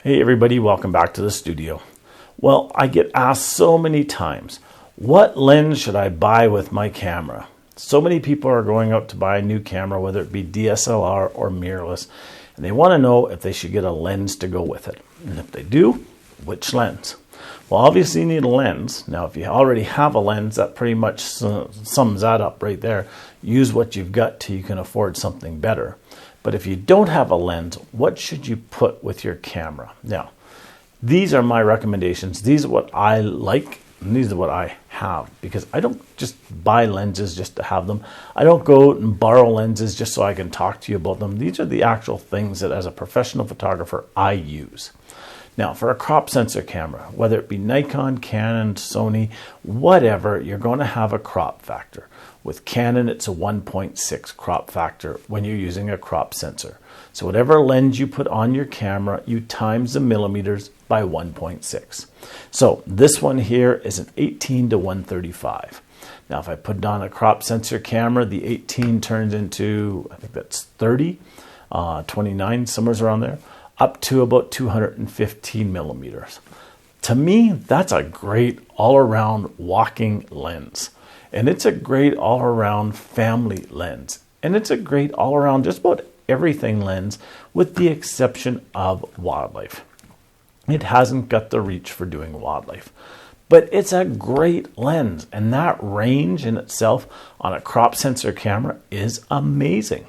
Hey everybody, welcome back to the studio. Well, I get asked so many times, what lens should I buy with my camera? So many people are going out to buy a new camera, whether it be DSLR or mirrorless, and they want to know if they should get a lens to go with it. And if they do, which lens? Well, obviously you need a lens. Now, if you already have a lens, that pretty much sums that up right there. Use what you've got till you can afford something better. But if you don't have a lens, what should you put with your camera? Now, these are my recommendations. These are what I like, and these are what I have, because I don't just buy lenses just to have them. I don't go out and borrow lenses just so I can talk to you about them. These are the actual things that as a professional photographer, I use. Now, for a crop sensor camera, whether it be Nikon, Canon, Sony, whatever, you're going to have a crop factor. With Canon, it's a 1.6 crop factor when you're using a crop sensor. So whatever lens you put on your camera, you times the millimeters by 1.6. So this one here is an 18 to 135. Now, if I put it on a crop sensor camera, the 18 turns into, I think that's 30, 29, somewhere around there, up to about 215 millimeters. To me, that's a great all-around walking lens. And it's a great all-around family lens. And it's a great all-around just about everything lens, with the exception of wildlife. It hasn't got the reach for doing wildlife. But it's a great lens. And that range in itself on a crop sensor camera is amazing.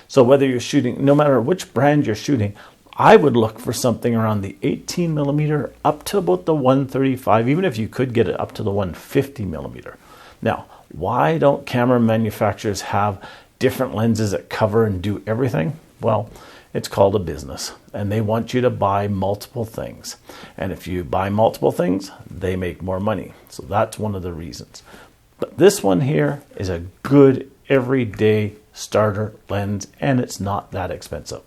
So whether you're shooting, no matter which brand you're shooting, I would look for something around the 18 millimeter up to about the 135, even if you could get it up to the 150 millimeter. Now, why don't camera manufacturers have different lenses that cover and do everything? Well, it's called a business, and they want you to buy multiple things. And if you buy multiple things, they make more money. So that's one of the reasons. But this one here is a good everyday starter lens, and it's not that expensive.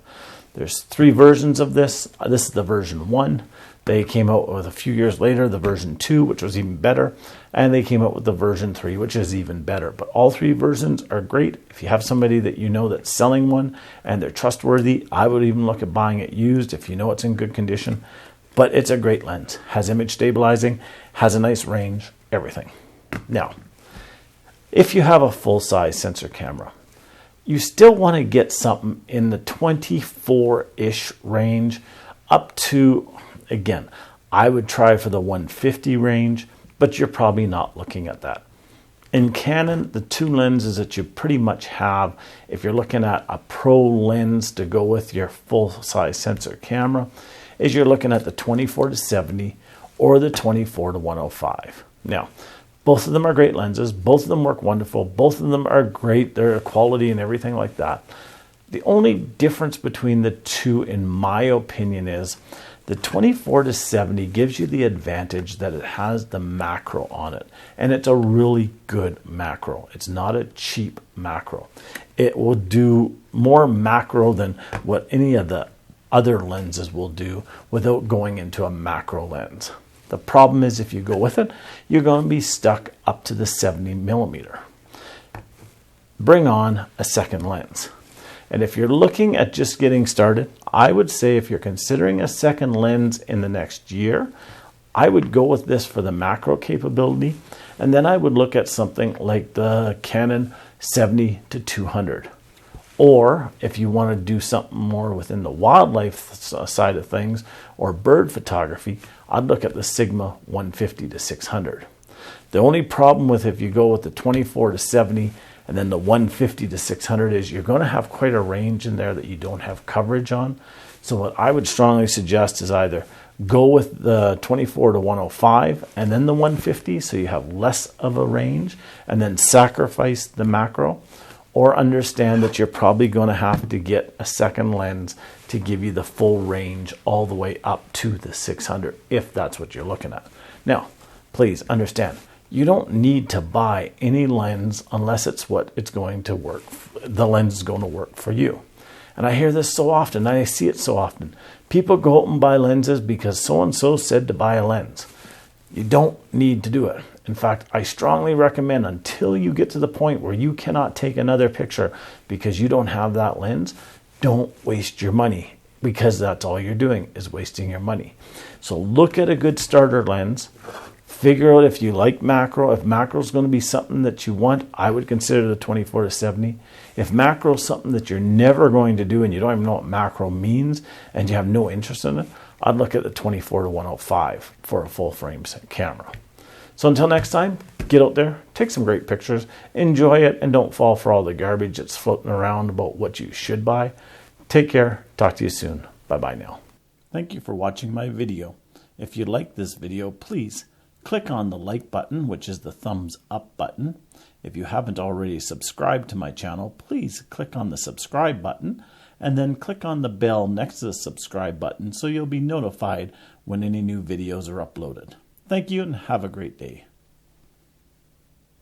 There's 3 versions of this. This is the version 1. They came out with a few years later the version 2, which was even better. And they came out with the version 3, which is even better. But all 3 versions are great. If you have somebody that you know that's selling one and they're trustworthy, I would even look at buying it used if you know it's in good condition. But it's a great lens. Has image stabilizing, has a nice range, everything. Now, if you have a full-size sensor camera, you still want to get something in the 24-ish range up to, again, I would try for the 150 range, but you're probably not looking at that. In Canon, the 2 lenses that you pretty much have, if you're looking at a pro lens to go with your full-size sensor camera, is you're looking at the 24 to 70 or the 24 to 105. Now, both of them are great lenses. Both of them work wonderful. Both of them are great. They're quality and everything like that. The only difference between the 2, in my opinion, is the 24 to 70 gives you the advantage that it has the macro on it. And it's a really good macro. It's not a cheap macro. It will do more macro than what any of the other lenses will do without going into a macro lens. The problem is if you go with it, you're going to be stuck up to the 70 millimeter. Bring on a second lens. And if you're looking at just getting started, I would say if you're considering a second lens in the next year, I would go with this for the macro capability. And then I would look at something like the Canon 70 to 200. Or if you want to do something more within the wildlife side of things or bird photography, I'd look at the Sigma 150 to 600. The only problem with if you go with the 24 to 70 and then the 150 to 600 is you're going to have quite a range in there that you don't have coverage on. So what I would strongly suggest is either go with the 24 to 105 and then the 150 so you have less of a range, and then sacrifice the macro, or understand that you're probably going to have to get a second lens to give you the full range all the way up to the 600 if that's what you're looking at. Now, please understand, you don't need to buy any lens unless it's what it's going to work. The lens is going to work for you. And I hear this so often, I see it so often. People go out and buy lenses because so-and-so said to buy a lens. You don't need to do it. In fact, I strongly recommend, until you get to the point where you cannot take another picture because you don't have that lens, don't waste your money. because that's all you're doing is wasting your money. So look at a good starter lens. Figure out if you like macro. If macro is going to be something that you want, I would consider the 24-70. If macro is something that you're never going to do and you don't even know what macro means and you have no interest in it, I'd look at the 24-105 for a full frame camera. So until next time, get out there, take some great pictures, enjoy it, and don't fall for all the garbage that's floating around about what you should buy. Take care. Talk to you soon. Bye-bye now. Thank you for watching my video. If you like this video, please click on the like button, which is the thumbs up button. If you haven't already subscribed to my channel, please click on the subscribe button and then click on the bell next to the subscribe button so you'll be notified when any new videos are uploaded. Thank you and have a great day.